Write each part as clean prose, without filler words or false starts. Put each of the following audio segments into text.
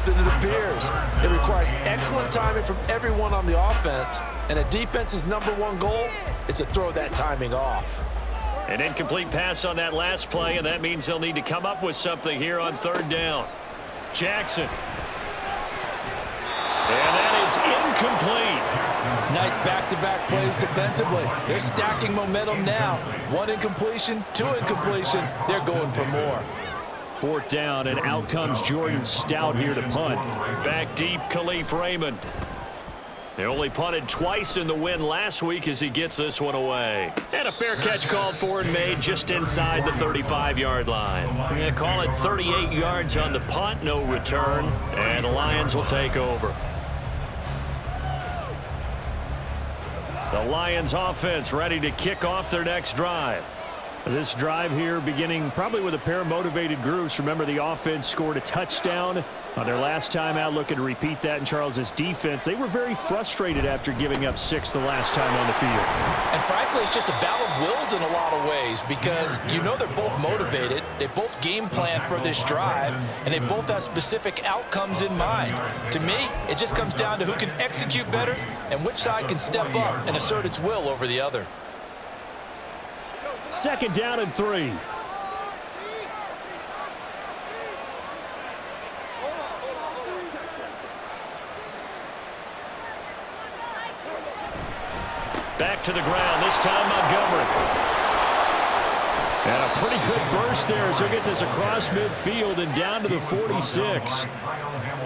than it appears. It requires excellent timing from everyone on the offense, and a defense's #1 goal is to throw that timing off. An incomplete pass on that last play, and that means they'll need to come up with something here on 3rd down. Jackson. And that is incomplete. Nice back-to-back plays defensively. They're stacking momentum now. 1 incompletion, 2 incompletion. They're going for more. 4th down, and out comes Jordan Stout here to punt. Back deep, Khalif Raymond. They only punted twice in the win last week as he gets this one away. And a fair catch called for and made just inside the 35-yard line. We're going to call it 38 yards on the punt, no return, and the Lions will take over. The Lions offense ready to kick off their next drive. This drive here beginning probably with a pair of motivated groups. Remember, the offense scored a touchdown on their last time out. Looking to repeat that in Charles's defense. They were very frustrated after giving up 6 the last time on the field. And frankly, it's just a battle of wills in a lot of ways because you know they're both motivated. They both game plan for this drive, and they both have specific outcomes in mind. To me, it just comes down to who can execute better and which side can step up and assert its will over the other. 2nd down and 3. Back to the ground, this time Montgomery. And a pretty good burst there as he'll get this across midfield and down to the 46.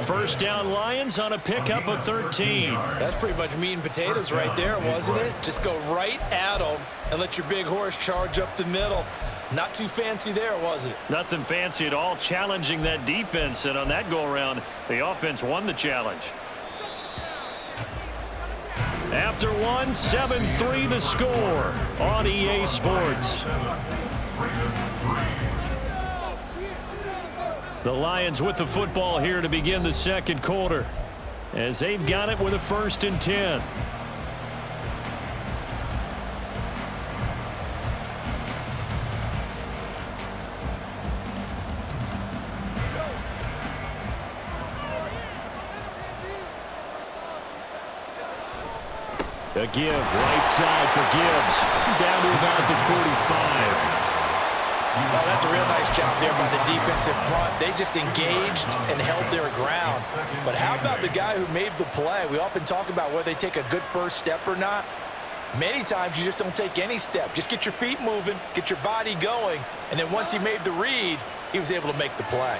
1st down Lions on a pickup of 13. That's pretty much meat and potatoes right there, wasn't it? Just go right at them and let your big horse charge up the middle. Not too fancy there, was it? Nothing fancy at all, challenging that defense, and on that go-around, the offense won the challenge. After one, 7-3 the score on EA Sports. The Lions with the football here to begin the 2nd quarter as they've got it with a 1st and 10. A give, right side for Gibbs, down to about the 45. Well, that's a real nice job there by the defensive front. They just engaged and held their ground. But how about the guy who made the play? We often talk about whether they take a good first step or not. Many times you just don't take any step. Just get your feet moving, get your body going, and then once he made the read, he was able to make the play.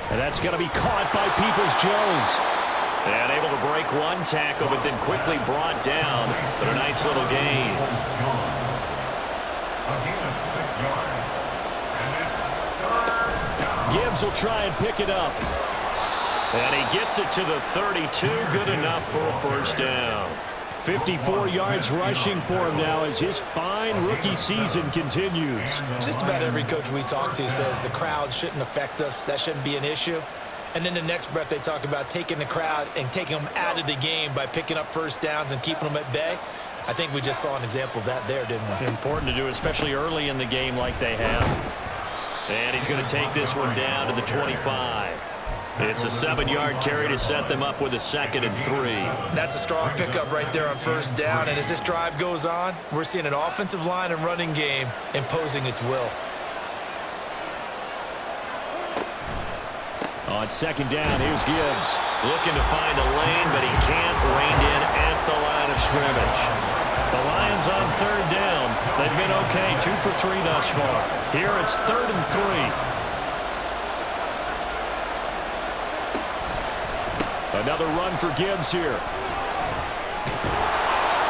And that's going to be caught by Peoples-Jones. And able to break one tackle, but then quickly brought down. But a nice little gain. Gibbs will try and pick it up. And he gets it to the 32. Good enough for a 1st down. 54 yards rushing for him now as his fine rookie season continues. Just about every coach we talk to says the crowd shouldn't affect us. That shouldn't be an issue. And then the next breath they talk about taking the crowd and taking them out of the game by picking up 1st downs and keeping them at bay. I think we just saw an example of that there, didn't we? Important to do, especially early in the game like they have. And he's going to take this one down to the 25. It's a 7-yard carry to set them up with a 2nd and 3. That's a strong pickup right there on 1st down. And as this drive goes on, we're seeing an offensive line and running game imposing its will. On 2nd down, here's Gibbs. Looking to find a lane, but he can't. Reined in at the line of scrimmage. The Lions on 3rd down. They've been okay, 2 for 3 thus far. Here it's 3rd and 3. Another run for Gibbs here.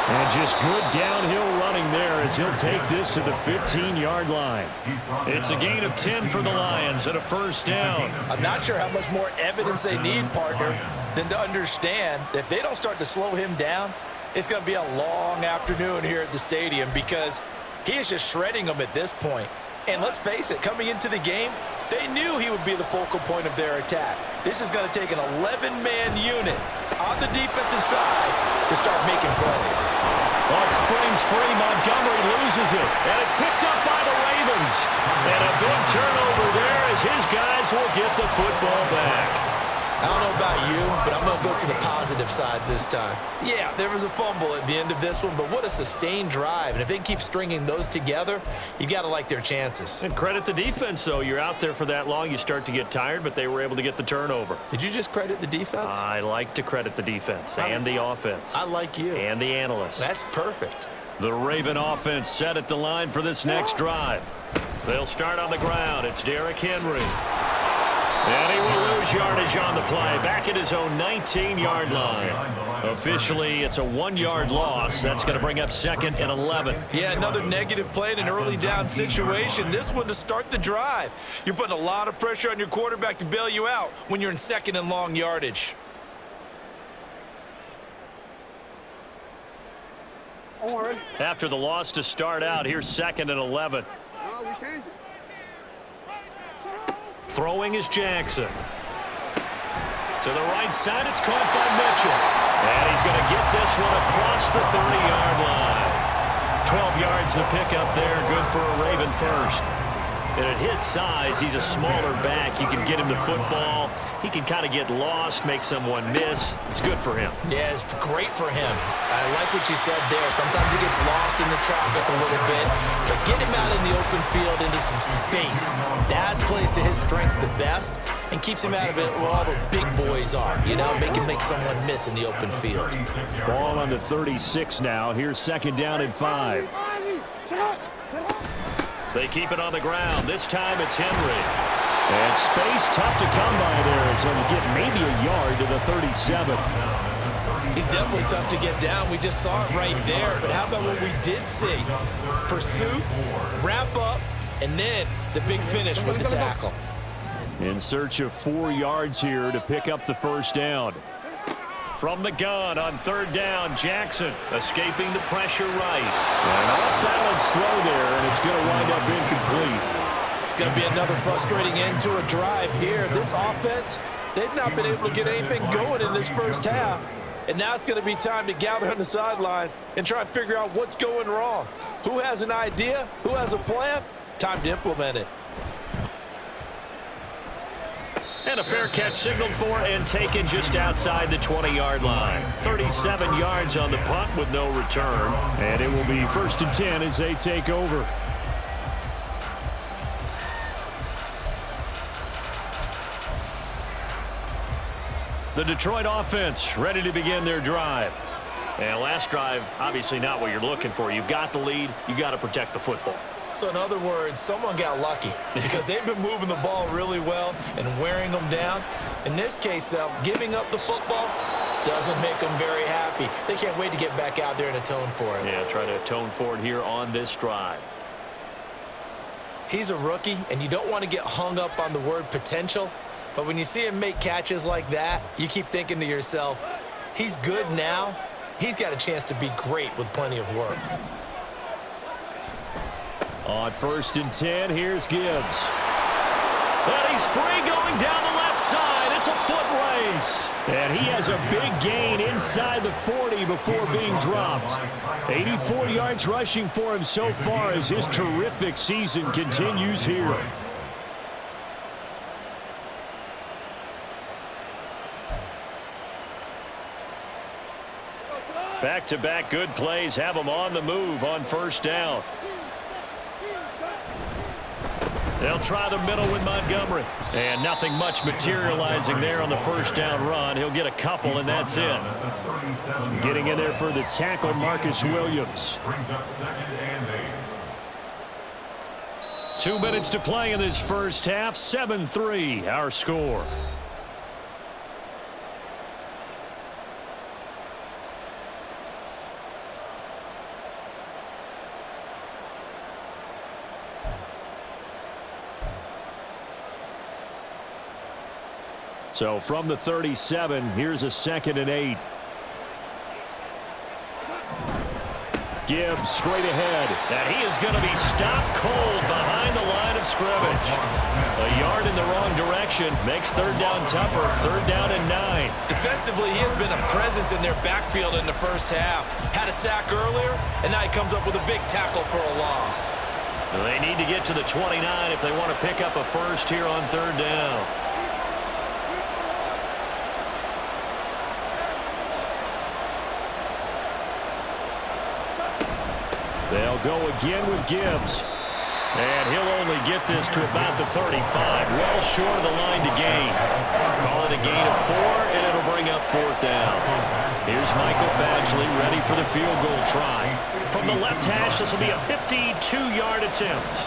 And just good downhill running there as he'll take this to the 15-yard line. It's a gain of 10 for the Lions and a 1st down. I'm not sure how much more evidence they need, partner, than to understand that if they don't start to slow him down, it's going to be a long afternoon here at the stadium because he is just shredding them at this point. And let's face it, coming into the game, they knew he would be the focal point of their attack. This is going to take an 11-man unit on the defensive side to start making plays. Well, it springs free. Montgomery loses it. And it's picked up by the Ravens. And a turnover there as his guys will get the football back. I don't know about you, but I'm going to go to the positive side this time. Yeah, there was a fumble at the end of this one, but what a sustained drive. And if they keep stringing those together, you got to like their chances. And credit the defense, though. You're out there for that long, you start to get tired, but they were able to get the turnover. Did you just credit the defense? I like to credit the defense and the offense. I like you. And the analysts. That's perfect. The Raven offense set at the line for this next drive. They'll start on the ground. It's Derrick Henry. And he will lose yardage on the play, back at his own 19-yard line. Officially, it's a 1-yard loss. That's going to bring up 2nd and 11. Yeah, another negative play in an early down situation. This one to start the drive. You're putting a lot of pressure on your quarterback to bail you out when you're in 2nd and long yardage. After the loss to start out, here's 2nd and 11. Throwing is Jackson. To the right side, it's caught by Mitchell. And he's going to get this one across the 30-yard line. 12 yards the pickup there, good for a Raven first. And at his size, he's a smaller back. You can get him the football. He can kind of get lost, make someone miss. It's good for him. Yeah, it's great for him. I like what you said there. Sometimes he gets lost in the traffic a little bit, but get him out in the open field into some space. That plays to his strengths the best and keeps him out of it where all the big boys are, you know, make someone miss in the open field. Ball on the 36 now. Here's 2nd down and 5. They keep it on the ground. This time it's Henry. And space tough to come by there. So to get maybe a yard to the 37. He's definitely tough to get down. We just saw it right there. But how about what we did see? Pursuit, wrap up, and then the big finish with the tackle. In search of 4 yards here to pick up the first down. From the gun on 3rd down, Jackson escaping the pressure right. An off-balance throw there, and it's going to wind up incomplete. It's going to be another frustrating end to a drive here. This offense, they've not been able to get anything going in this first half. And now it's going to be time to gather on the sidelines and try and figure out what's going wrong. Who has an idea? Who has a plan? Time to implement it. And a fair catch signaled for and taken just outside the 20-yard line. 37 yards on the punt with no return. And it will be 1st and 10 as they take over. The Detroit offense ready to begin their drive. And last drive, obviously not what you're looking for. You've got the lead. You got to protect the football. So in other words, someone got lucky because they've been moving the ball really well and wearing them down. In this case, though, giving up the football doesn't make them very happy. They can't wait to get back out there and atone for it. Yeah, try to atone for it here on this drive. He's a rookie, and you don't want to get hung up on the word potential. But when you see him make catches like that, you keep thinking to yourself, he's good now. He's got a chance to be great with plenty of work. On 1st and 10, here's Gibbs. And he's free going down the left side. It's a foot race. And he has a big gain inside the 40 before being dropped. 84 yards rushing for him so far as his terrific season continues here. Back-to-back good plays have him on the move on 1st down. They'll try the middle with Montgomery. And nothing much materializing there on the 1st down run. He'll get a couple, and that's it. Getting in there for the tackle, Marcus Williams. 2 minutes to play in this first half. 7-3, our score. So from the 37, here's a 2nd and 8. Gibbs straight ahead. And he is going to be stopped cold behind the line of scrimmage. A yard in the wrong direction makes 3rd down tougher. 3rd down and 9. Defensively, he has been a presence in their backfield in the first half. Had a sack earlier, and now he comes up with a big tackle for a loss. They need to get to the 29 if they want to pick up a first here on third down. They'll go again with Gibbs. And he'll only get this to about the 35, well short of the line to gain. Call it a gain of 4, and it'll bring up fourth down. Here's Michael Badgley ready for the field goal try. From the left hash, this will be a 52-yard attempt.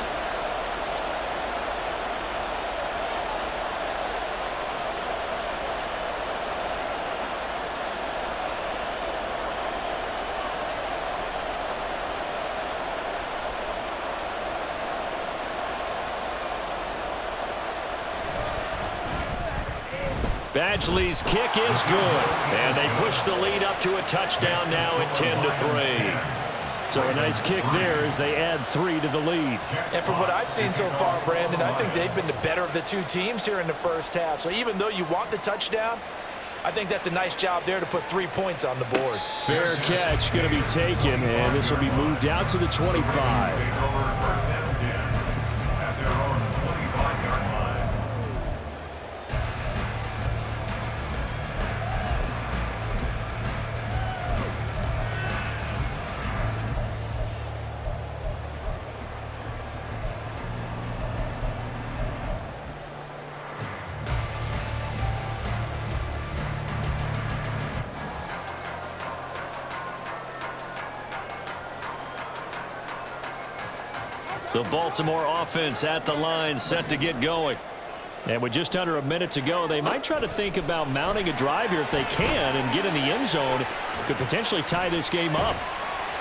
Badgley's kick is good, and they push the lead up to a touchdown now at 10-3. So a nice kick there as they add 3 to the lead. And from what I've seen so far, Brandon, I think they've been the better of the two teams here in the first half. So even though you want the touchdown, I think that's a nice job there to put 3 points on the board. Fair catch going to be taken, and this will be moved out to the 25. The Baltimore offense at the line, set to get going. And with just under a minute to go, they might try to think about mounting a drive here if they can and get in the end zone. Could potentially tie this game up.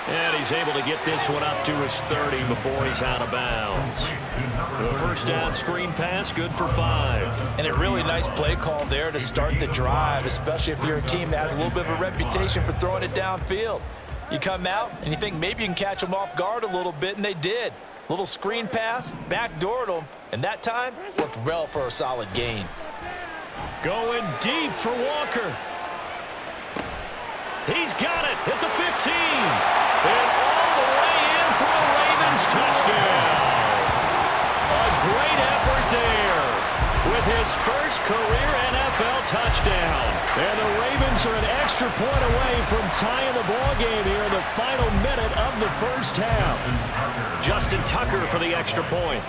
And he's able to get this one up to his 30 before he's out of bounds. The first down screen pass, good for 5. And a really nice play call there to start the drive, especially if you're a team that has a little bit of a reputation for throwing it downfield. You come out and you think maybe you can catch them off guard a little bit, and they did. Little screen pass, backdoored them, and that time worked well for a solid gain. Going deep for Walker. He's got it at the 15. And all the way in for a Ravens touchdown. A great effort there with his first career NFL touchdown. And the Ravens are an extra point away from tying the ball game here in the final minute of the first half. Justin Tucker for the extra point.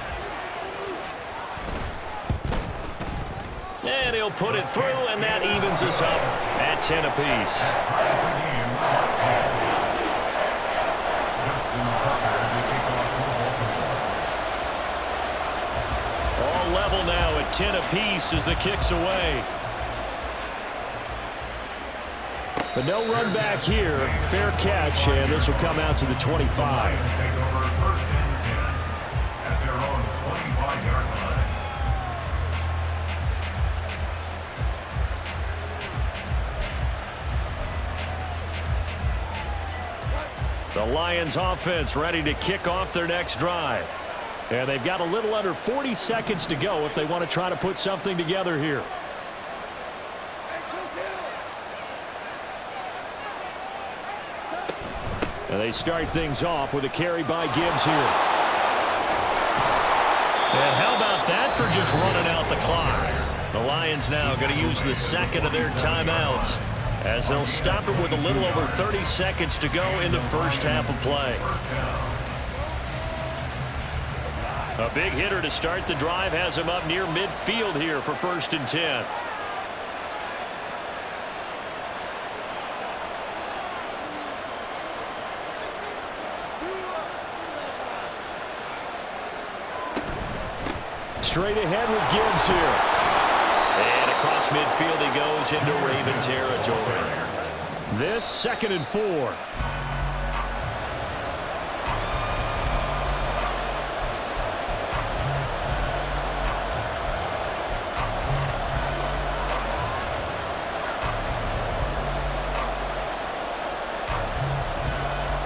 And he'll put it through, and that evens us up at 10 apiece. All level now at 10 apiece as the kick's away. But no run back here. Fair catch, and this will come out to the 25. The Lions offense ready to kick off their next drive. And they've got a little under 40 seconds to go if they want to try to put something together here. And they start things off with a carry by Gibbs here. And how about that for just running out the clock? The Lions now going to use the second of their timeouts as they'll stop it with a little over 30 seconds to go in the first half of play. A big hitter to start the drive has him up near midfield here for 1st and 10. Straight ahead with Gibbs here. And across midfield he goes into Raven territory. This 2nd and 4.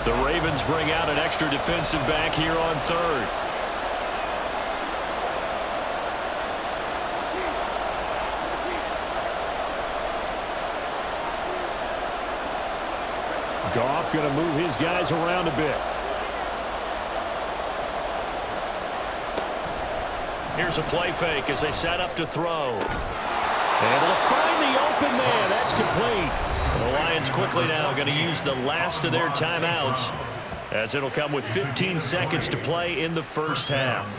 The Ravens bring out an extra defensive back here on 3rd. Goff going to move his guys around a bit. Here's a play fake as they set up to throw. Able to find the open man. That's complete. The Lions quickly now going to use the last of their timeouts, as it'll come with 15 seconds to play in the first half.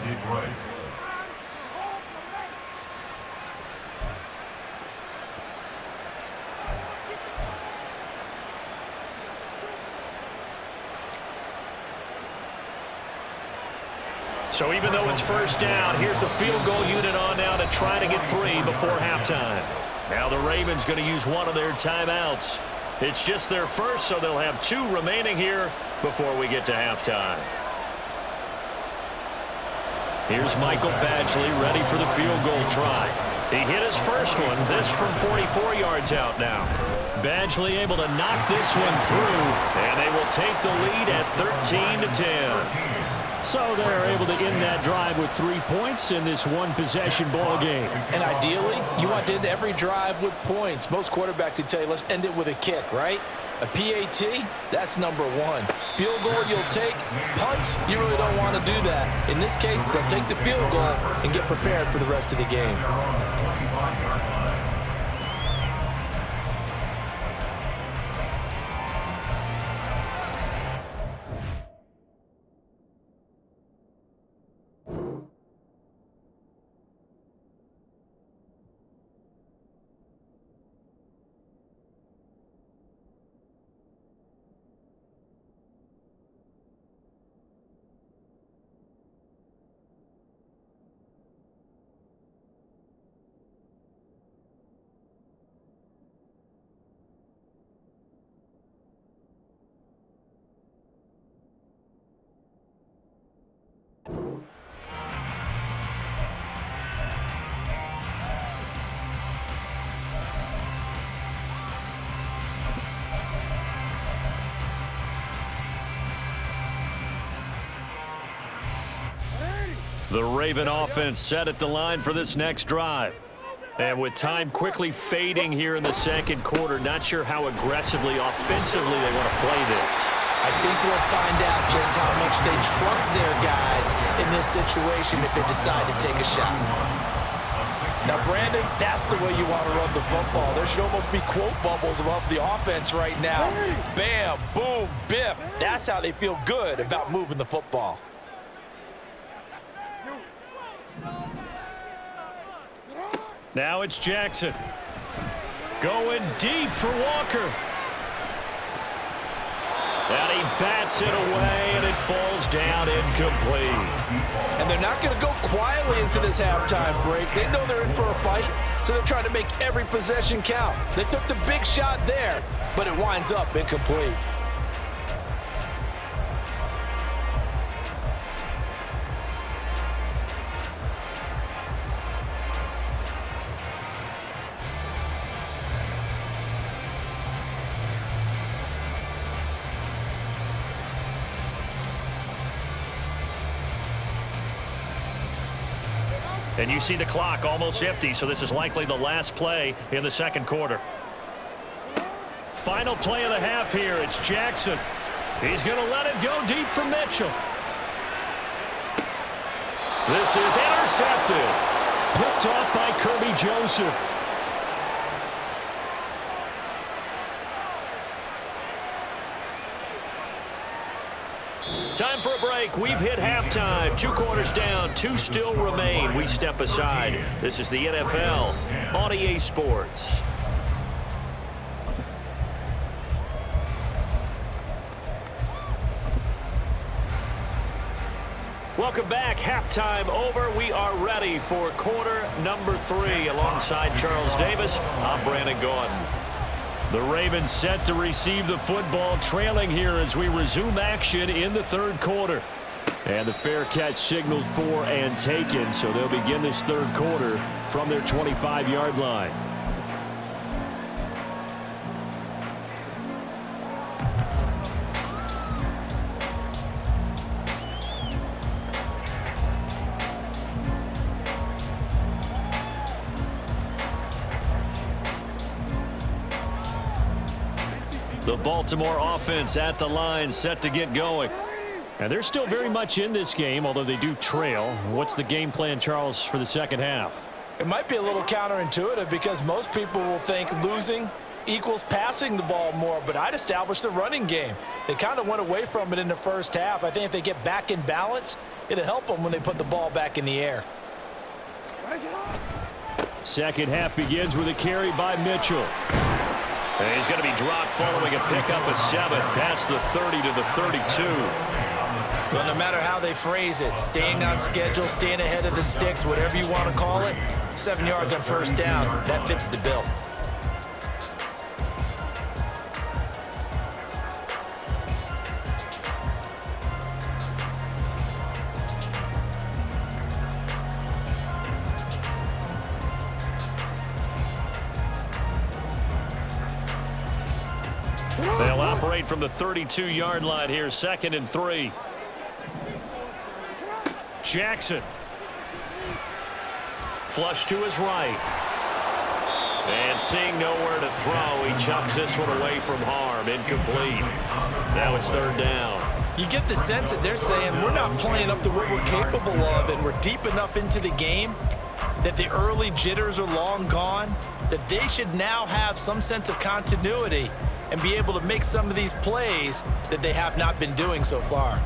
So even though it's first down, here's the field goal unit on now to try to get 3 before halftime. Now the Ravens going to use one of their timeouts. It's just their first, so they'll have 2 remaining here before we get to halftime. Here's Michael Badgley ready for the field goal try. He hit his first one, this from 44 yards out now. Badgley able to knock this one through, and they will take the lead at 13-10. So they're able to end that drive with 3 points in this one-possession ball game. And ideally, you want to end every drive with points. Most quarterbacks would tell you, let's end it with a kick, right? A PAT, that's number 1. Field goal you'll take. Punts, you really don't want to do that. In this case, they'll take the field goal and get prepared for the rest of the game. The Raven offense set at the line for this next drive. And with time quickly fading here in the second quarter, not sure how aggressively, offensively they want to play this. I think we'll find out just how much they trust their guys in this situation if they decide to take a shot. Now, Brandon, that's the way you want to run the football. There should almost be quote bubbles above the offense right now. Bam, boom, biff. That's how they feel good about moving the football. Now it's Jackson. Going deep for Walker. And he bats it away, and it falls down incomplete. And they're not going to go quietly into this halftime break. They know they're in for a fight, so they're trying to make every possession count. They took the big shot there, but it winds up incomplete. And you see the clock almost empty, so this is likely the last play in the second quarter. Final play of the half here. It's Jackson. He's going to let it go deep for Mitchell. This is intercepted. Picked off by Kirby Joseph. Time for a break. We've hit halftime. 2 quarters down. 2 still remain. We step aside. This is the NFL on EA Sports. Welcome back. Halftime over. We are ready for quarter number 3. Alongside Charles Davis, I'm Brandon Gordon. The Ravens set to receive the football, trailing here as we resume action in the third quarter. And the fair catch signaled for and taken, so they'll begin this third quarter from their 25-yard line. The Baltimore offense at the line, set to get going. And they're still very much in this game, although they do trail. What's the game plan, Charles, for the second half? It might be a little counterintuitive because most people will think losing equals passing the ball more, but I'd establish the running game. They kind of went away from it in the first half. I think if they get back in balance, it'll help them when they put the ball back in the air. Second half begins with a carry by Mitchell. And he's going to be dropped following a pickup of 7 past the 30 to the 32. Well, no matter how they phrase it, staying on schedule, staying ahead of the sticks, whatever you want to call it, 7 yards on first down, that fits the bill. They'll operate from the 32-yard line here, 2nd and 3. Jackson. Flush to his right. And seeing nowhere to throw, he chucks this one away from harm. Incomplete. Now it's 3rd down. You get the sense that they're saying we're not playing up to what we're capable of, and we're deep enough into the game that the early jitters are long gone, that they should now have some sense of continuity and be able to make some of these plays that they have not been doing so far.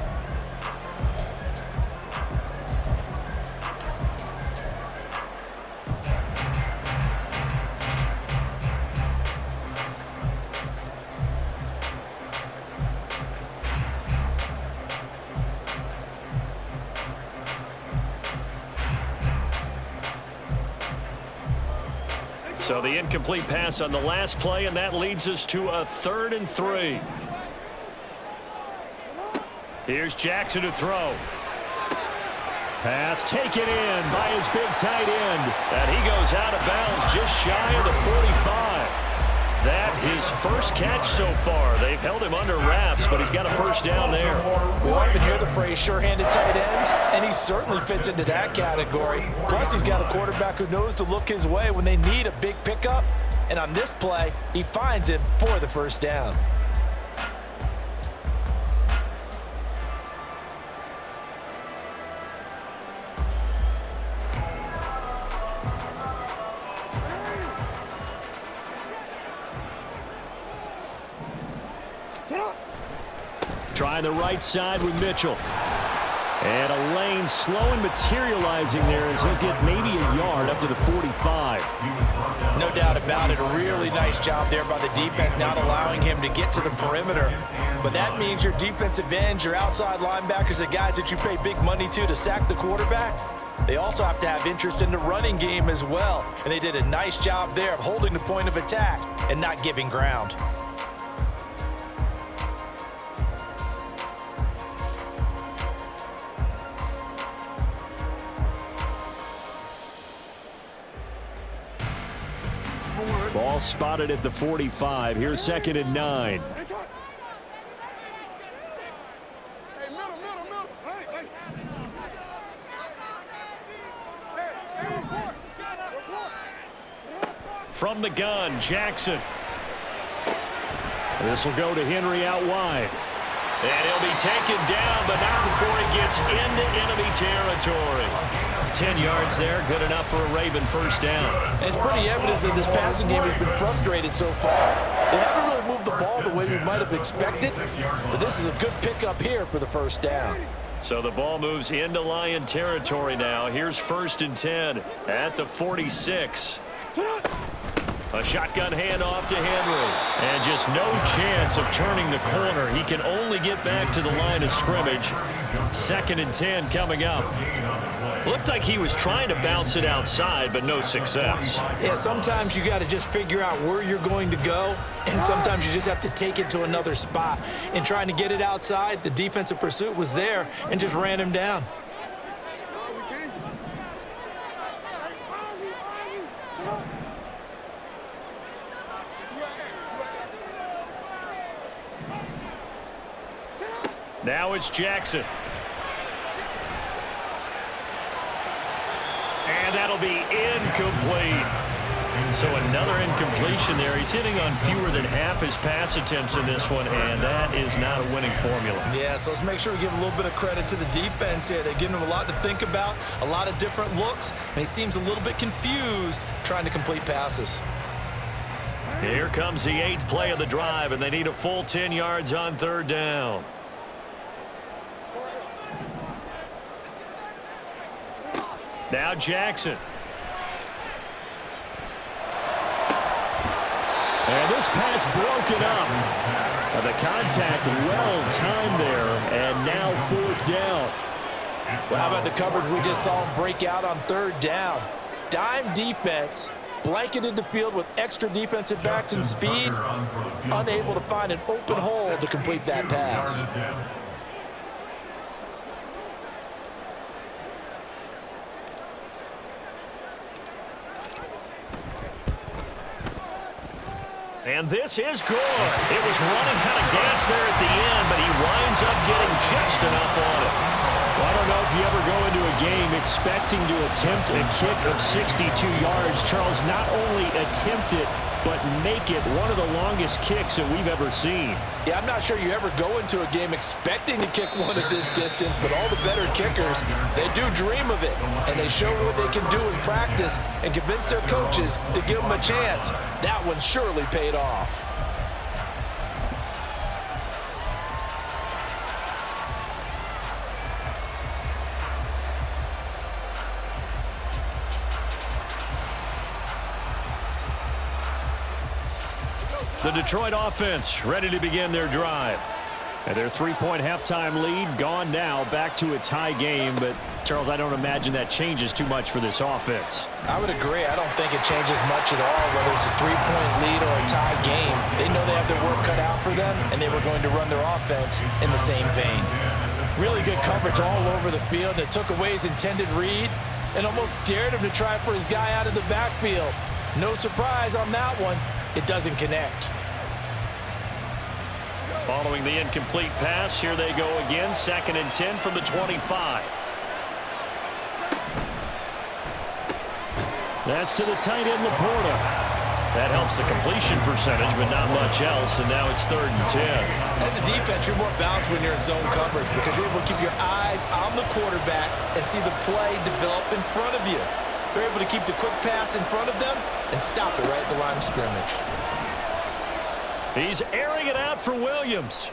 So the incomplete pass on the last play, and that leads us to a 3rd and 3. Here's Jackson to throw. Pass taken in by his big tight end. And he goes out of bounds just shy of the 45. That his first catch so far. They've held him under wraps, but he's got a first down there. We often hear the phrase sure-handed tight ends, and he certainly fits into that category. Plus, he's got a quarterback who knows to look his way when they need a big pickup. And on this play, he finds it for the first down. Trying the right side with Mitchell. And a lane slow and materializing there as he'll get maybe a yard up to the 45. No doubt about it. A really nice job there by the defense, not allowing him to get to the perimeter. But that means your defensive ends, your outside linebackers, the guys that you pay big money to sack the quarterback, they also have to have interest in the running game as well. And they did a nice job there of holding the point of attack and not giving ground. Ball spotted at the 45. Here's 2nd and 9. From the gun, Jackson. This will go to Henry out wide. And he'll be taken down, but not before he gets into enemy territory. 10 yards there, good enough for a Raven first down. And it's pretty evident that this passing game has been frustrated so far. They haven't really moved the ball the way we might have expected, but this is a good pickup here for the first down. So the ball moves into Lion territory now. Here's 1st and 10 at the 46. A shotgun handoff to Henry. And just no chance of turning the corner. He can only get back to the line of scrimmage. 2nd and 10 coming up. Looked like he was trying to bounce it outside, but no success. Yeah, sometimes you got to just figure out where you're going to go, and sometimes you just have to take it to another spot. In trying to get it outside, the defensive pursuit was there and just ran him down. Now it's Jackson. And that'll be incomplete. So another incompletion there. He's hitting on fewer than half his pass attempts in this one, and that is not a winning formula. Yeah, so let's make sure we give a little bit of credit to the defense here. They're giving him a lot to think about, a lot of different looks, and he seems a little bit confused trying to complete passes. Here comes the 8th play of the drive, and they need a full 10 yards on 3rd down. Now Jackson. And this pass broken up. The contact well timed there, and now 4th down. Well, how about the coverage we just saw him break out on 3rd down? Dime defense, blanketed the field with extra defensive backs and speed, unable to find an open hole to complete that pass. And this is good. It was running out of gas there at the end, but he winds up getting just enough on it. Well, I don't know if you ever go into a game expecting to attempt a kick of 62 yards. Charles, not only attempt it, but make it one of the longest kicks that we've ever seen. Yeah, I'm not sure you ever go into a game expecting to kick one at this distance, but all the better kickers, they do dream of it, and they show what they can do in practice and convince their coaches to give them a chance. That one surely paid off. The Detroit offense ready to begin their drive. And their 3-point halftime lead gone now, back to a tie game. But, Charles, I don't imagine that changes too much for this offense. I would agree. I don't think it changes much at all, whether it's a 3-point lead or a tie game. They know they have their work cut out for them, and they were going to run their offense in the same vein. Really good coverage all over the field. It took away his intended read and almost dared him to try for his guy out of the backfield. No surprise on that one. It doesn't connect. Following the incomplete pass, here they go again. 2nd and 10 from the 25. That's to the tight end, Laporta. That helps the completion percentage, but not much else, and now it's 3rd and 10. As a defense, you're more balanced when you're in zone coverage because you're able to keep your eyes on the quarterback and see the play develop in front of you. They're able to keep the quick pass in front of them and stop it right at the line of scrimmage. He's airing it out for Williams.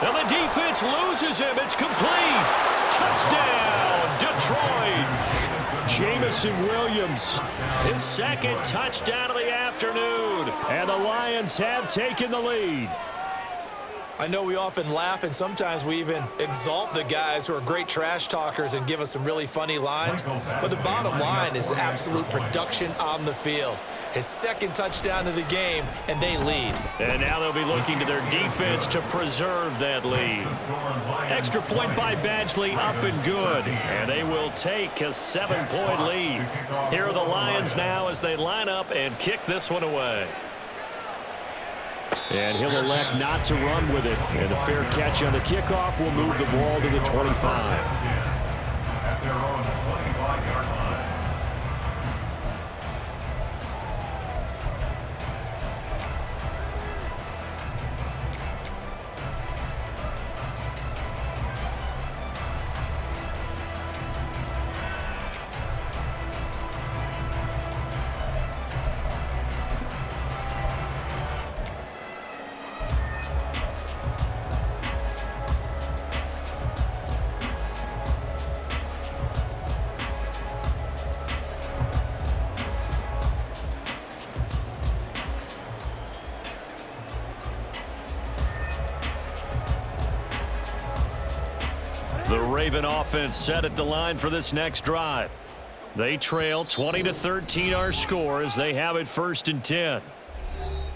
And the defense loses him. It's complete. Touchdown, Detroit. Jamison Williams, his 2nd touchdown of the afternoon. And the Lions have taken the lead. I know we often laugh, and sometimes we even exalt the guys who are great trash talkers and give us some really funny lines. But the bottom line is absolute production on the field. His 2nd touchdown of the game, and they lead. And now they'll be looking to their defense to preserve that lead. Extra point by Badgley, up and good. And they will take a 7-point lead. Here are the Lions now as they line up and kick this one away. And he'll elect not to run with it. And a fair catch on the kickoff will move the ball to the 25. At their own 25-yard line. The Raven offense set at the line for this next drive. They trail 20-13 our score as they have it 1st and 10.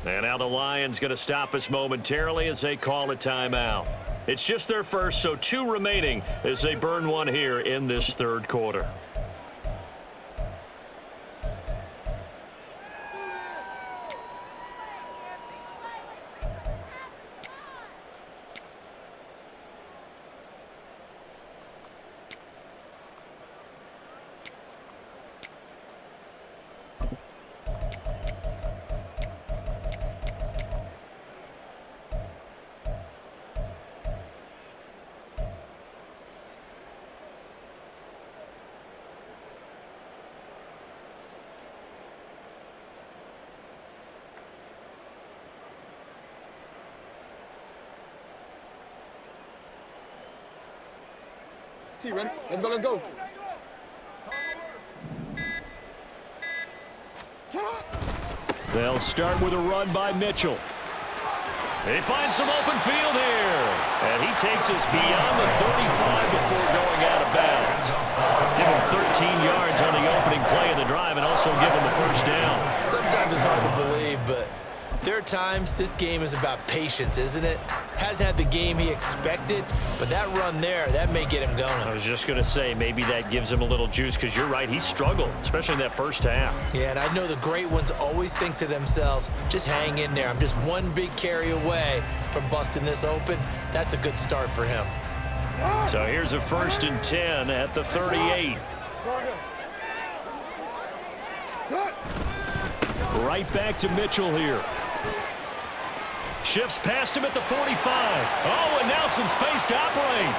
And now the Lions going to stop us momentarily as they call a timeout. It's just their first, so 2 remaining as they burn one here in this 3rd quarter. T, ready? Let's go, let's go. They'll start with a run by Mitchell. He finds some open field here. And he takes us beyond the 35 before going out of bounds. Give him 13 yards on the opening play of the drive and also give him the first down. Sometimes it's hard to believe, but there are times this game is about patience, isn't it? Hasn't had the game he expected, but that run there, that may get him going. I was just going to say, maybe that gives him a little juice because you're right, he struggled, especially in that first half. Yeah, and I know the great ones always think to themselves, just hang in there. I'm just one big carry away from busting this open. That's a good start for him. So here's a 1st and 10 at the 38. Right back to Mitchell here. Shifts past him at the 45. Oh, and now some space to operate.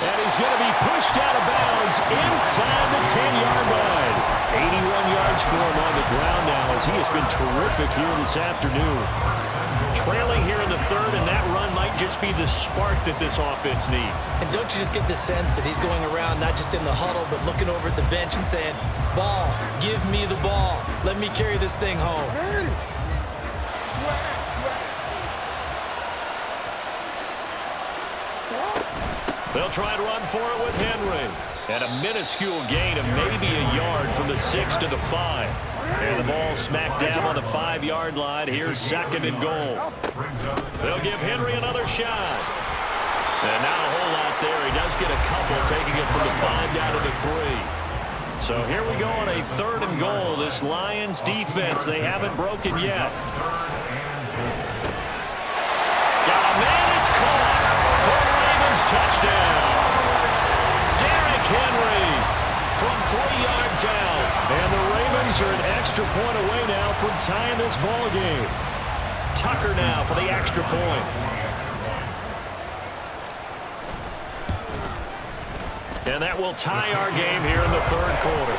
And he's going to be pushed out of bounds inside the 10-yard line. 81 yards for him on the ground now as he has been terrific here this afternoon. Trailing here in the 3rd, and that run might just be the spark that this offense needs. And don't you just get the sense that he's going around not just in the huddle, but looking over at the bench and saying, ball, give me the ball. Let me carry this thing home. They'll try and run for it with Henry. And a minuscule gain of maybe a yard from the 6 to the 5. And the ball smacked down on the 5-yard line. Here's 2nd and goal. They'll give Henry another shot. And not a whole lot there. He does get a couple, taking it from the 5 down to the 3. So here we go on a 3rd and goal. This Lions defense, they haven't broken yet. Got a man, it's caught. For the Ravens touchdown. Derrick Henry from 3 yards out. And the Ravens are an extra point away now from tying this ball game. Tucker now for the extra point. And that will tie our game here in the 3rd quarter.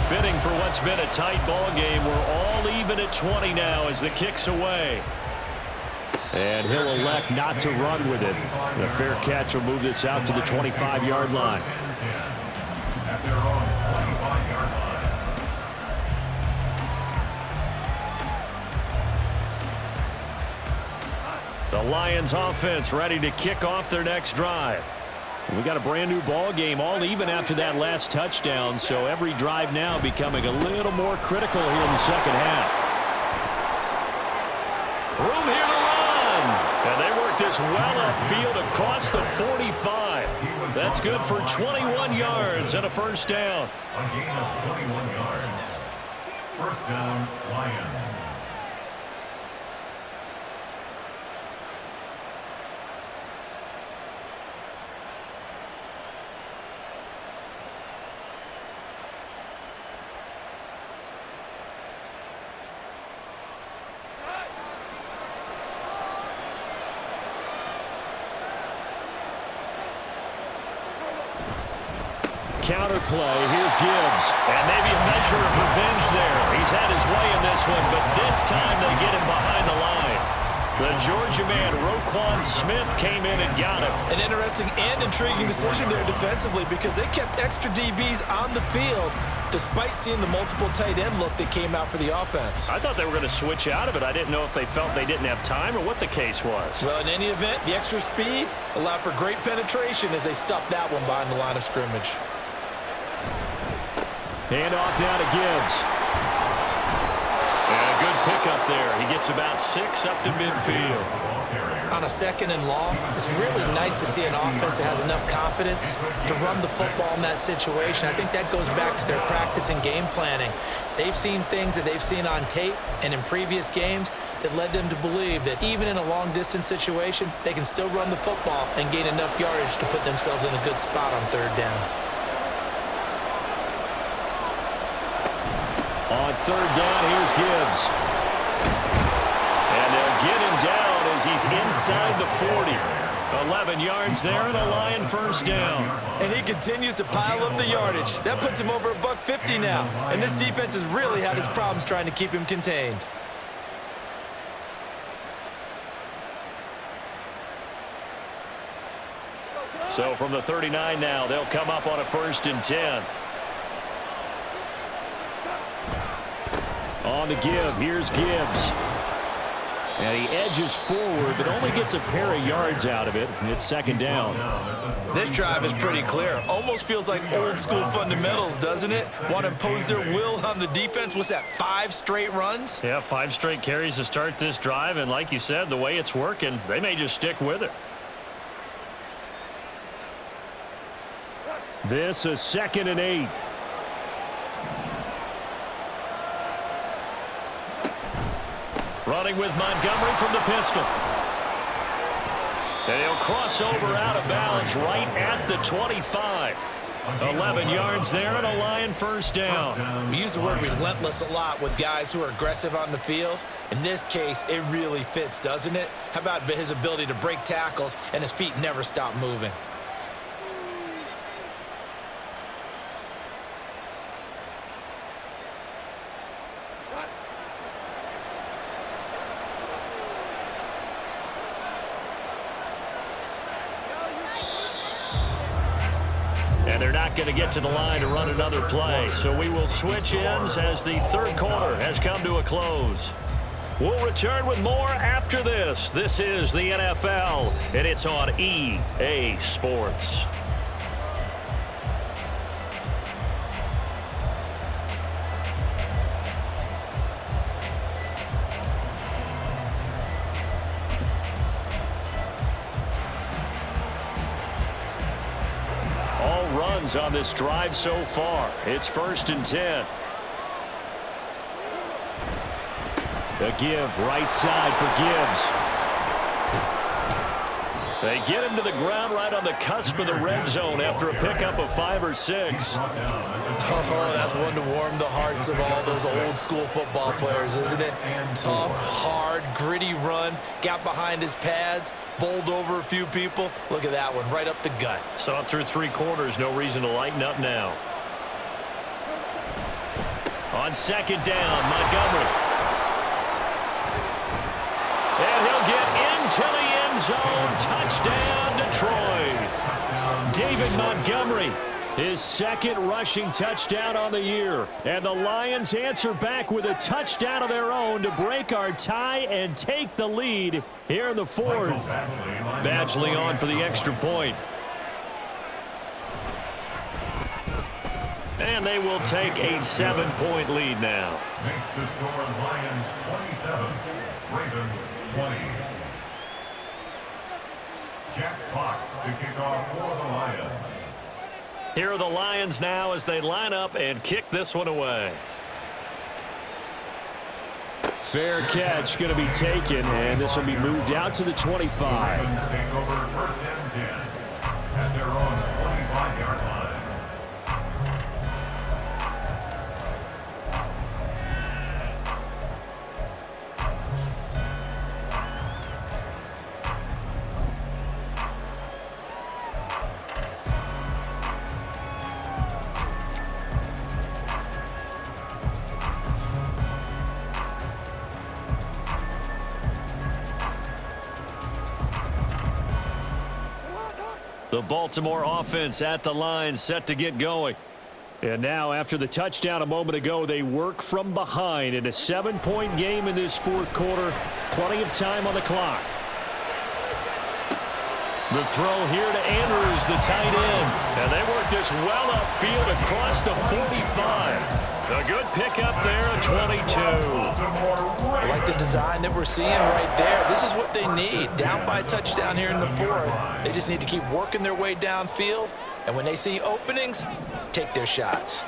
Fitting for what's been a tight ball game. We're all even at 20 now as the kick's away. And he'll elect not to run with it. The fair catch will move this out to the 25-yard line. The Lions offense ready to kick off their next drive. We got a brand new ball game, all even after that last touchdown, so every drive now becoming a little more critical here in the second half. Room here to run. And they work this well upfield across the 45. That's good for 21 yards and a first down. A gain of 21 yards. First down, Lions. Counter play. Here's Gibbs. And maybe a measure of revenge there. He's had his way in this one, but this time they get him behind the line. The Georgia man, Roquan Smith, came in and got him. An interesting and intriguing decision there defensively because they kept extra DBs on the field despite seeing the multiple tight end look that came out for the offense. I thought they were going to switch out of it. I didn't know if they felt they didn't have time or what the case was. Well, in any event, the extra speed allowed for great penetration as they stuffed that one behind the line of scrimmage. Hand off now to Gibbs. And a good pickup there. He gets about 6 up to midfield. On a 2nd and long, it's really nice to see an offense that has enough confidence to run the football in that situation. I think that goes back to their practice and game planning. They've seen things that they've seen on tape and in previous games that led them to believe that even in a long-distance situation, they can still run the football and gain enough yardage to put themselves in a good spot on 3rd down. On 3rd down, here's Gibbs. And they'll get him down as he's inside the 40. 11 yards there and a Lion first down. And he continues to pile up the yardage. That puts him over $150 now. And this defense has really had its problems trying to keep him contained. So from the 39 now, they'll come up on a 1st and 10. On the give, here's Gibbs. And he edges forward, but only gets a pair of yards out of it. It's 2nd down. This drive is pretty clear. Almost feels like old school fundamentals, doesn't it? Want to impose their will on the defense. What's that, 5 straight runs? Yeah, 5 straight carries to start this drive. And like you said, the way it's working, they may just stick with it. This is 2nd and 8. Running with Montgomery from the pistol. And he'll cross over out of bounds right at the 25. 11 yards there and a Lion first down. We use the word relentless a lot with guys who are aggressive on the field. In this case, it really fits, doesn't it? How about his ability to break tackles and his feet never stop moving? And they're not going to get to the line to run another play. So we will switch ends as the 3rd quarter has come to a close. We'll return with more after this. This is the NFL, and it's on EA Sports. On this drive so far. It's 1st and 10. The give right side for Gibbs. They get him to the ground right on the cusp of the red zone after a pickup of 5 or 6. Oh, that's one to warm the hearts of all those old school football players, isn't it? Tough, hard, gritty run, got behind his pads, bowled over a few people. Look at that one, right up the gut. Saw it through 3 quarters, no reason to lighten up now. On 2nd down, Montgomery. And he'll get into the end zone. Touchdown, Detroit. David Montgomery, his 2nd rushing touchdown on the year. And the Lions answer back with a touchdown of their own to break our tie and take the lead here in the 4th. Badgley on for the extra point. And they will take a 7-point lead now. Makes the score Lions 27, Ravens 20. Jack Fox to kick off for the Lions. Here are the Lions now as they line up and kick this one away. Fair catch going to be taken, and this will be moved out to the 25. Ravens take over 1st and 10 at their own 25-yard line. The Baltimore offense at the line, set to get going. And now, after the touchdown a moment ago, they work from behind in a 7-point game in this 4th quarter. Plenty of time on the clock. The throw here to Andrews, the tight end. And they work this well upfield across the 45. A good pickup there at 22. I like the design that we're seeing right there. This is what they need. Down by a touchdown here in the 4th. They just need to keep working their way downfield. And when they see openings, take their shots.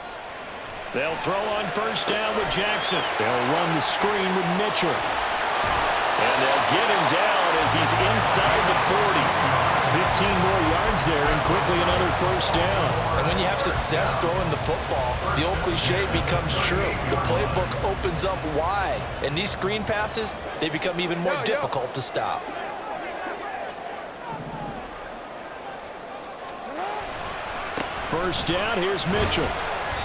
They'll throw on 1st down with Jackson. They'll run the screen with Mitchell. And they'll get him down as he's inside the 40. 15 more yards there and quickly another 1st down. And when you have success throwing the football, the old cliche becomes true. The playbook opens up wide. And these screen passes, they become even more difficult to stop. First down, here's Mitchell.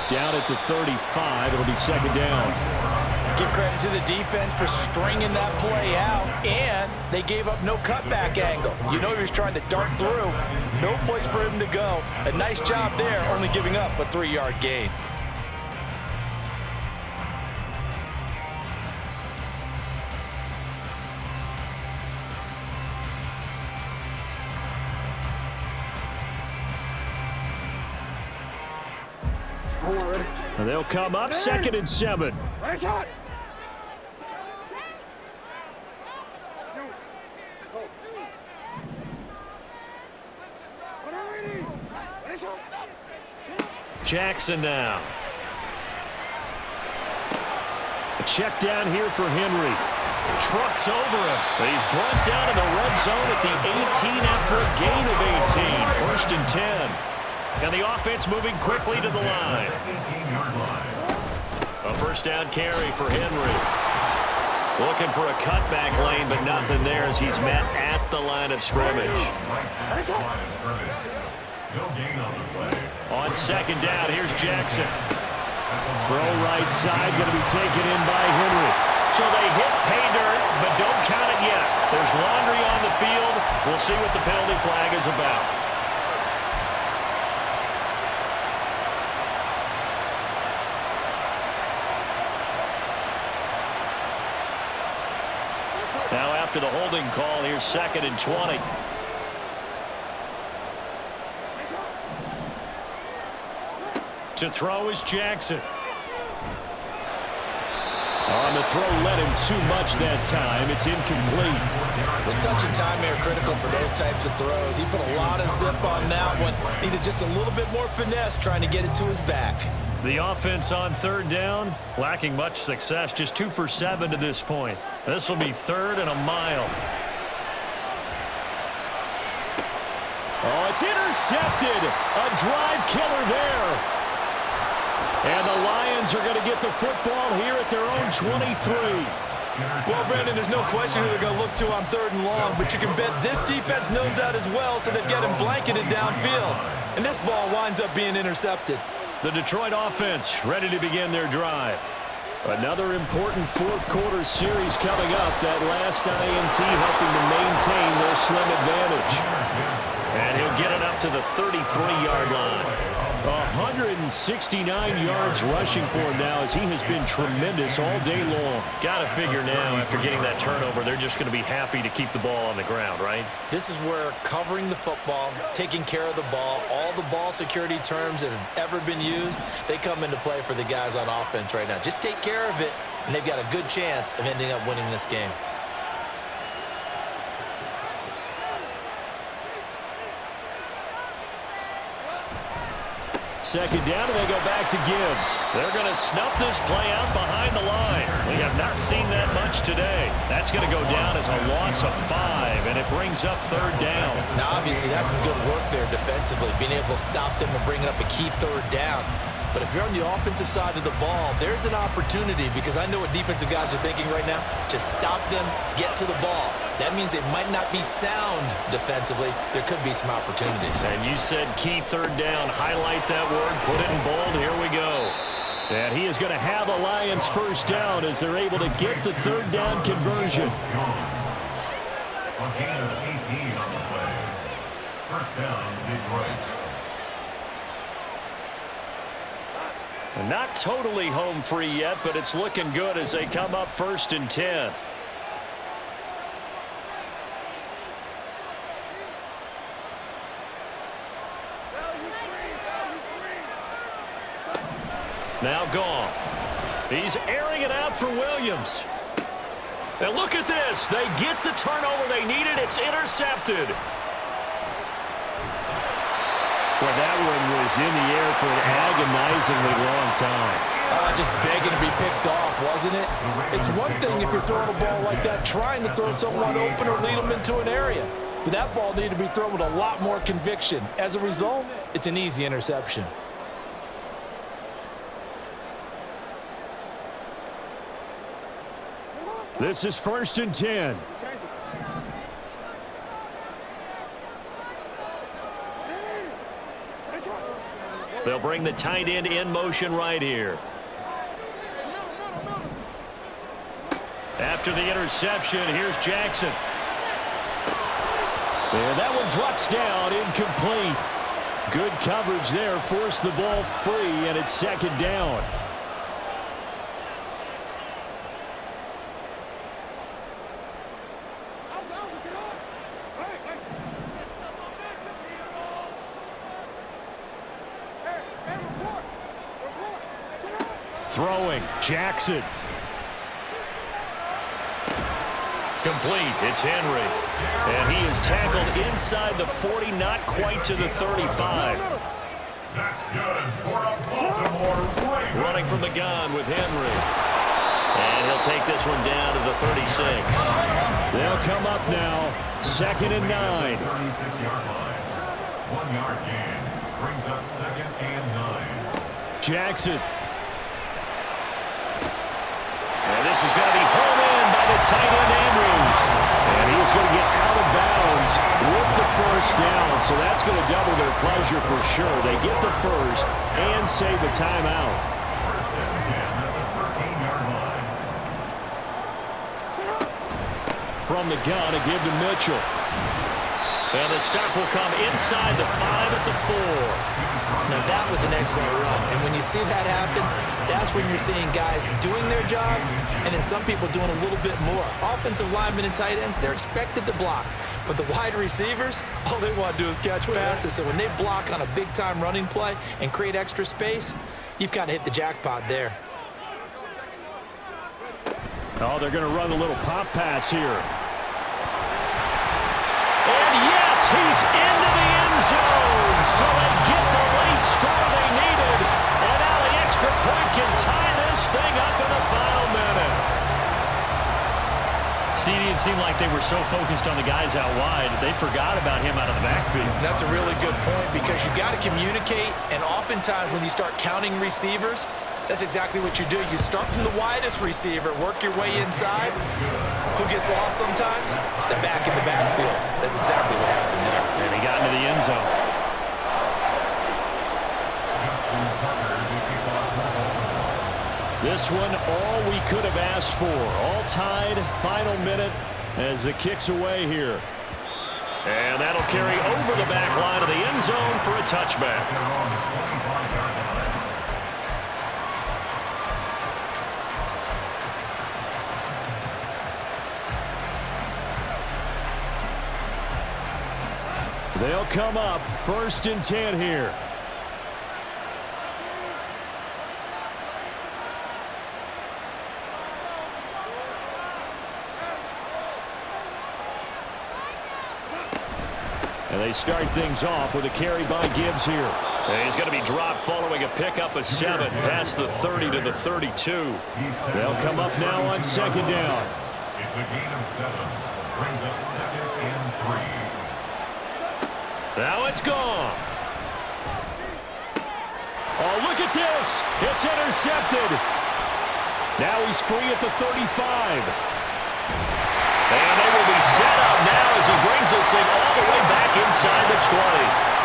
Down at the 35, it'll be second down. Give credit to the defense for stringing that play out, and they gave up no cutback angle. You know he was trying to dart through. No place for him to go. A nice job there, only giving up a 3-yard gain. And they'll come up second and 7. Jackson now. A check down here for Henry. Trucks over him. But he's brought down in the red zone at the 18 after a gain of 18. First and 10. And the offense moving quickly to the line. A first down carry for Henry. Looking for a cutback lane, but nothing there as he's met at the line of scrimmage. On second down, here's Jackson. Throw right side, going to be taken in by Henry. So they hit pay dirt, but don't count it yet. There's laundry on the field. We'll see what the penalty flag is about. Now after the holding call, here's second and 20. To throw is Jackson. On the throw, led him too much that time. It's incomplete. The touch and time are critical for those types of throws. He put a lot of zip on that one. Needed just a little bit more finesse trying to get it to his back. The offense on third down, lacking much success, just 2 for 7 to this point. This will be third and a mile. Oh, it's intercepted. A drive killer there. And the Lions are going to get the football here at their own 23. Well, Brandon, there's no question who they're going to look to on third and long, but you can bet this defense knows that as well, so they've got him blanketed downfield. And this ball winds up being intercepted. The Detroit offense ready to begin their drive. Another important fourth quarter series coming up. That last INT helping to maintain their slim advantage. And he'll get it up to the 33-yard line. 169 yards rushing for him now as he has been tremendous all day long. Got to figure now after getting that turnover, they're just going to be happy to keep the ball on the ground, right? This is where covering the football, taking care of the ball, all the ball security terms that have ever been used, they come into play for the guys on offense right now. Just take care of it, and they've got a good chance of ending up winning this game. Second down, and they go back to Gibbs. They're going to snuff this play out behind the line. We have not seen that much today. That's going to go down as a loss of 5, and it brings up third down. Now, obviously, that's some good work there defensively, being able to stop them and bringing up a key third down. But if you're on the offensive side of the ball, there's an opportunity because I know what defensive guys are thinking right now. Just stop them, get to the ball. That means they might not be sound defensively. There could be some opportunities. And you said key third down. Highlight that word. Put it in bold. Here we go. And he is going to have a Lions first down as they're able to get the third down conversion. A gain of 18 on the play. First down, Detroit. Not totally home free yet, but it's looking good as they come up first and 10. Now gone. He's airing it out for Williams. And look at this. They get the turnover they needed. It's intercepted. Well, that one was in the air for an agonizingly long time. Just begging to be picked off, wasn't it? It's one thing if you're throwing a ball like that, trying to throw someone open or lead them into an area. But that ball needed to be thrown with a lot more conviction. As a result, it's an easy interception. This is first and 10. They'll bring the tight end in motion right here. After the interception, here's Jackson. And that one drops down, incomplete. Good coverage there, forced the ball free, and it's second down. Throwing, Jackson. Complete, it's Henry. And he is tackled inside the 40, not quite to the 35. That's good for a Baltimore Ravens. Running from the gun with Henry. And he'll take this one down to the 36. They'll come up now, 2nd and 9. 36-yard line. 1 yard gain. Brings up 2nd and 9. Jackson. And this is going to be home in by the tight end Andrews. And he's going to get out of bounds with the first down. So that's going to double their pleasure for sure. They get the first and save the timeout. 1st and 10 at the 13-yard line. From the gun, a give to Mitchell. And the stop will come inside the 5 at the 4. Now, that was an excellent run. And when you see that happen, that's when you're seeing guys doing their job and then some people doing a little bit more. Offensive linemen and tight ends, they're expected to block. But the wide receivers, all they want to do is catch passes. So when they block on a big-time running play and create extra space, you've kind of hit the jackpot there. Oh, they're going to run a little pop pass here. And yes, he's into the end zone. So they get the late score they needed. And now the extra point can tie this thing up in the final minute. See, it seemed like they were so focused on the guys out wide, they forgot about him out of the backfield. That's a really good point because you got to communicate. And oftentimes when you start counting receivers, that's exactly what you do. You start from the widest receiver, work your way inside. Who gets lost sometimes? The back in the backfield. That's exactly what happened there. And he got into the end zone. This one, all we could have asked for. All tied, final minute as it kicks away here. And that'll carry over the back line of the end zone for a touchback. They'll come up 1st and 10 here. And they start things off with a carry by Gibbs here. And he's going to be dropped following a pickup of 7 past the 30 to the 32. They'll come up now on 2nd down. It's a gain of 7. Brings up 2nd and 3. Now it's gone. Oh, look at this. It's intercepted. Now he's free at the 35. And they will be set up now as he brings this thing all the way back inside the 20.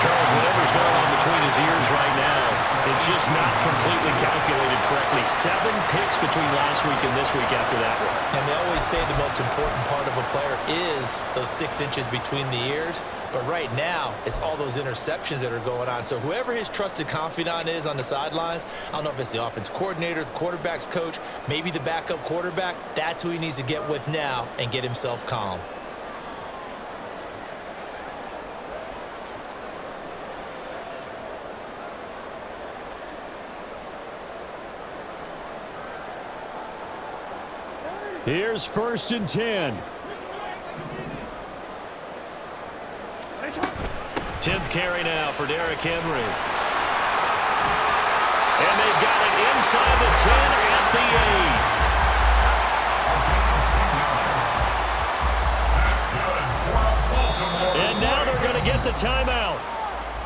Charles, whatever's going on between his ears right now, it's just not completely calculated correctly. 7 picks between last week and this week after that one. And they always say the most important part of a player is those 6 inches between the ears. But right now, it's all those interceptions that are going on. So whoever his trusted confidant is on the sidelines, I don't know if it's the offense coordinator, the quarterback's coach, maybe the backup quarterback, that's who he needs to get with now and get himself calm. Here's 1st and 10. 10th carry now for Derrick Henry. And they've got it inside the 10 at the 8. And now they're going to get the timeout.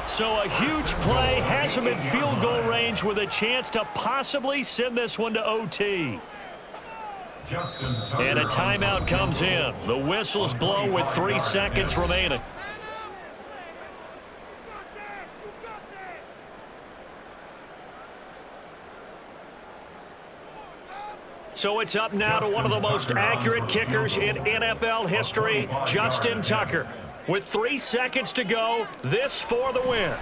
So a huge play has them in field goal range with a chance to possibly send this one to OT. And a timeout comes in. The whistles blow with 3 seconds remaining. So it's up now to one of the most accurate kickers in NFL history, Justin Tucker. With 3 seconds to go, this for the win. And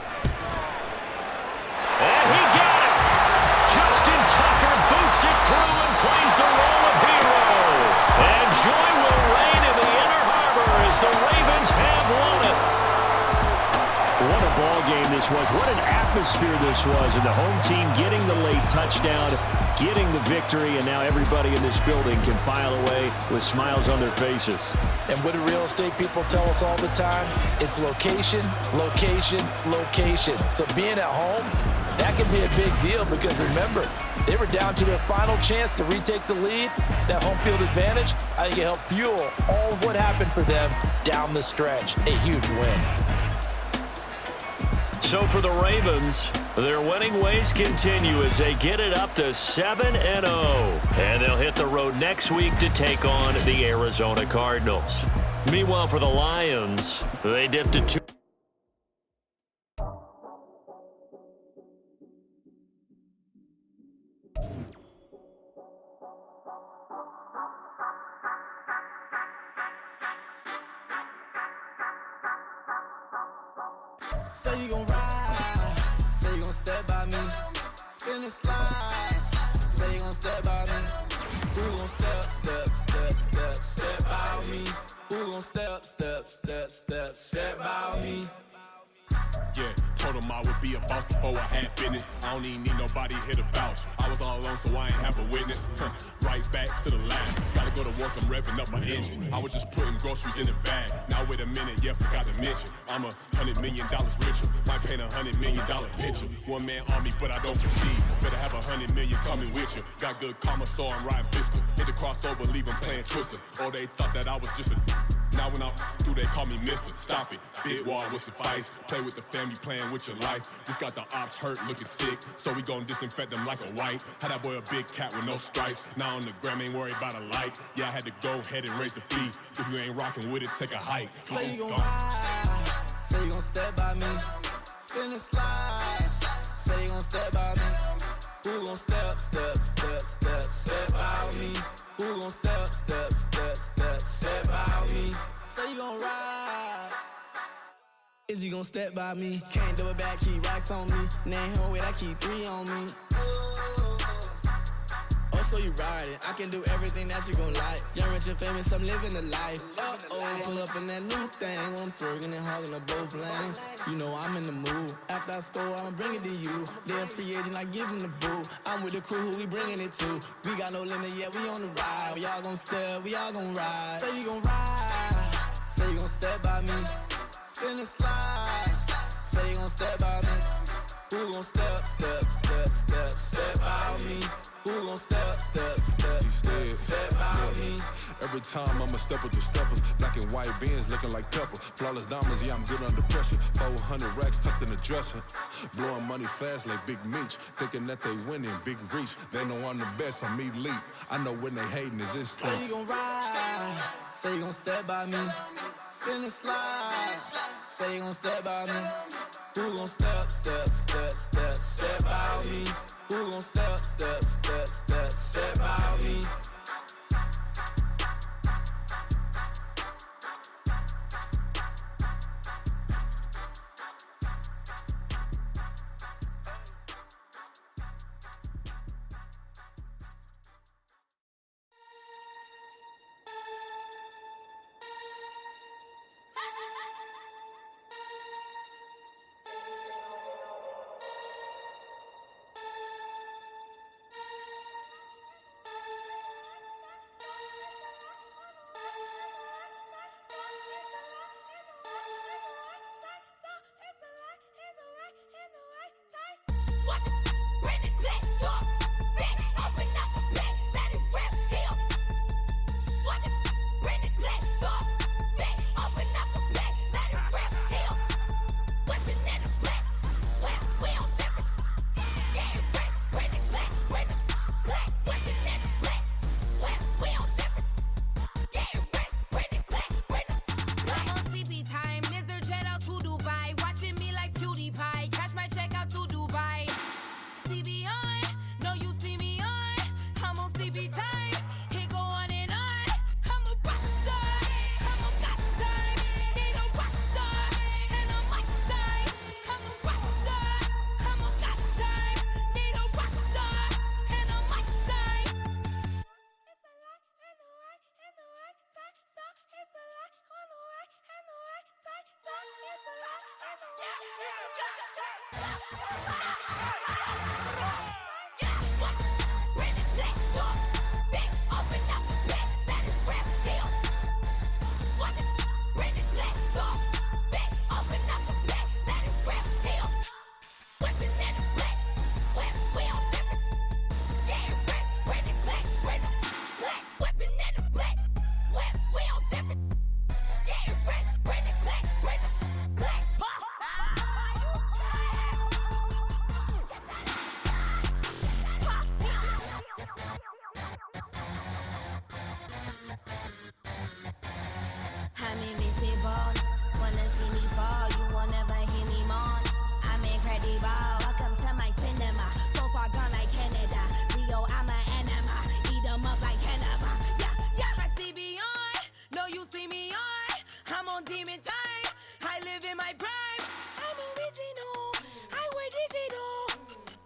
he got it! Justin Tucker boots it through and plays the role of hero. And joy will reign in the Inner Harbor as the Ravens have won it. What a ball game this was. What an atmosphere this was. And the home team getting the late touchdown, getting the victory, and now everybody in this building can file away with smiles on their faces. And what do real estate people tell us all the time? It's location, location, location. So being at home, that can be a big deal because remember, they were down to their final chance to retake the lead. That home field advantage, I think it helped fuel all of what happened for them down the stretch. A huge win. So for the Ravens, their winning ways continue as they get it up to 7-0. And they'll hit the road next week to take on the Arizona Cardinals. Meanwhile, for the Lions, they dipped to 2. Say you gon' ride, say you gon' step by me, spin and slide, say you gon' step by me, who gon' step by me, who gon' step by me. Yeah, told him I would be a boss before I had business. I don't even need nobody here to vouch. I was all alone, so I ain't have a witness. Right back to the line. Gotta go to work, I'm revving up my engine. I was just putting groceries in the bag. Now wait a minute, yeah, forgot to mention. I'm $100 million richer. Might paint $100 million picture. One man army, but I don't fatigue. Better have $100 million coming with you. Got good karma, so I'm riding fiscal. Hit the crossover, leave them playing Twister. Or they thought that I was just a. Now when I do, they call me Mister. Stop it. Big wall with suffice. Play with the family, playing with your life. Just got the ops hurt, looking sick. So we gon' disinfect them like a wipe. Had that boy a big cat with no stripes. Now on the gram, ain't worried about a light. Yeah, I had to go ahead and raise the fee. If you ain't rocking with it, take a hike. Say you gon' ride, say you gon' step by me, spin and slide. Say you gon' step by me, who gon' step by me? Who gon' step by me? Say you gon' ride. Is he gon' step by me? Can't do it back, keep racks on me. Name him with, I keep 3 on me. Oh, so you ride it. I can do everything that you gon' like. Young, rich, and famous, I'm living the life. Uh-oh, pull up in that new thing. When I'm swerving and hogging up both lanes. You know I'm in the mood. After I score, I'ma bring it to you. They're a free agent, I give him the boo. I'm with the crew, who we bringing it to. We got no limit, yeah, we on the ride. We all gon' step, we all gon' ride. Say you gon' ride. Say you gon' step by me. Spin and slide. Say you gon' step by me. Who gon' step by me? Who gon' step by me? Every time I'ma step with the steppers. Black and white beans looking like pepper. Flawless diamonds, yeah, I'm good under pressure. 400 racks tucked in the dresser. Blowing money fast like Big Meech. Thinking that they winning, big reach. They know I'm the best, I'm elite. I know when they hating is instinct. Say you gon' ride, say you gon' step by me. Spin and slide, say you gon' step by me. Who gon' step by me? Who gon' step by me? CB time, it go on and on. I'm a rock star, I'm a got time. Need a rock star, and a mic time. I'm a rock star, I'm a got time. Need a rock star, and a mic time. It's a lie, and the right side. So it's a lie, on the right, and the right side. So it's a lie, and the right, and the right side. Yeah, what? Bring it back, door. Big, open up the bed, let it rip, deal. What? Bring it back, door. Big, open up the bed, let it rip, deal. Whipping in the black, we all different. Yeah, rest, bring it back, black. Whipping in the black, we all different. Yeah, rest, bring it back, black. I'm invincible, wanna see me fall, you will never hear me moan. I'm incredible, welcome to my cinema. So far gone like Canada, Leo, I'm an anima. Eat 'em up like cannibal. Yeah, I see beyond, no you see me on. I'm on demon time, I live in my prime. I'm original, I wear digital.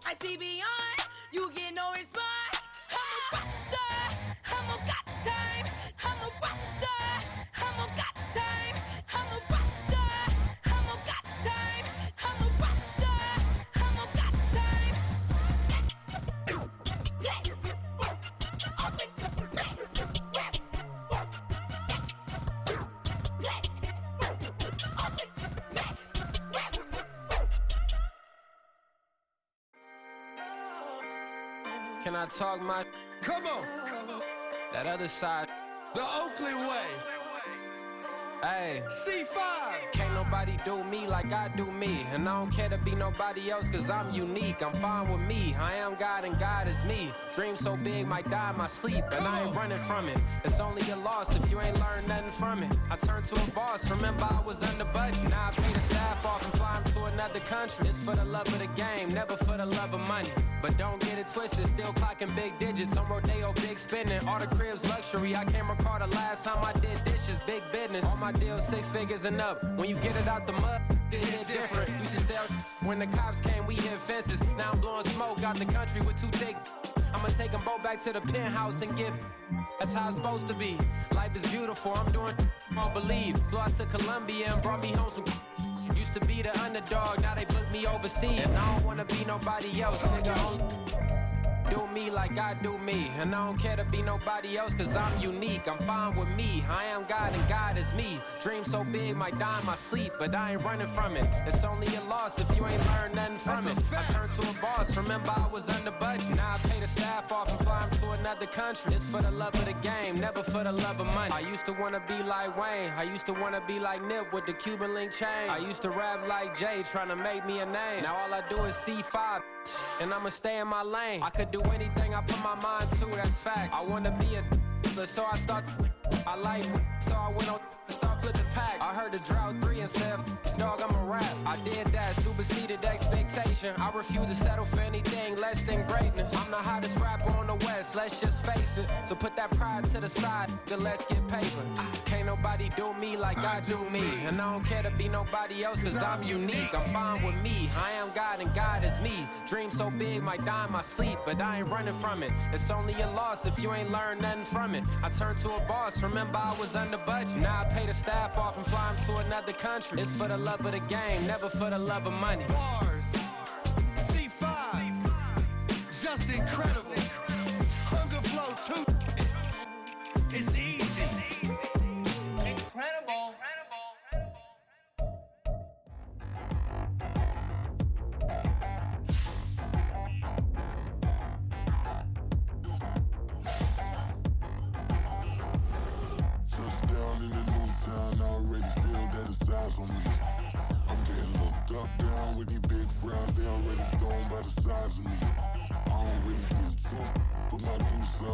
I see beyond, you get no response. I'm a rock star, I'm a got time. I'm a rock star, I'm a got time. I'm a rock star, I'm a got time. I'm a rock star, I'm a got time. Can I talk my? Come on, That other side. the Oakland way. Hey. C5. Can't nobody do me like I do me. And I don't care to be nobody else cause I'm unique. I'm fine with me. I am God and God is me. Dream so big might die in my sleep. And I ain't running from it. It's only a loss if you ain't learned nothing from it. I turned to a boss. Remember I was under budget. Now I pay the staff off and fly 'em to another country. It's for the love of the game, never for the love of money. But don't get it twisted, still clocking big digits. On Rodeo, big spending. All the cribs luxury. I can't recall the last time I did dishes, big business. All my deals 6 figures and up. When you get it out the mud, it hit different. Used to sell when the cops came, we hit fences. Now I'm blowing smoke out the country with 2 thick. I'ma take them both back to the penthouse and get. That's how it's supposed to be. Life is beautiful, I'm doing won't believe. Flew out to Colombia and brought me home some. Used to be the underdog, now they book me overseas. And I don't wanna be nobody else, nigga. Do me like I do me. And I don't care to be nobody else cause I'm unique. I'm fine with me. I am God and God is me. Dream so big might die in my sleep, but I ain't running from it. It's only a loss if you ain't learned nothing from it. I turned to a boss, remember I was under budget. Now I pay the staff off and fly 'em to another country. It's for the love of the game, never for the love of money. I used to wanna be like Wayne. I used to wanna be like Nip with the Cuban link chain. I used to rap like Jay, trying to make me a name. Now all I do is C5. And I'ma stay in my lane. I could do anything I put my mind to, that's facts. I wanna be a so I start. I like so I went on and start flipping packs. I heard the drought 3 and said, dog, I'm a rap. I did that, superseded expectation. I refuse to settle for anything less than greatness. I'm the hottest rapper on the West, let's just face it. So put that pride to the side, then let's get paper. Can't nobody do me like I do me. And I don't care to be nobody else cause I'm unique. I'm fine with me. I am God and God is me. Dream so big might die in my sleep, but I ain't running from it. It's only a loss if you ain't learned nothing from it. I turned to a boss, remember I was under budget. Now I pay the staff off and fly 'em to another country. It's for the love of the game, never for the love of money. Bars. C5. Just incredible. Hunger flow too. It's easy. Incredible. Touchdown in the new town, I already feel that it's eyes on me. I'm getting looked up, down with these big frowns, they already thrown by the size of me. I don't really get truth, but my deuce up.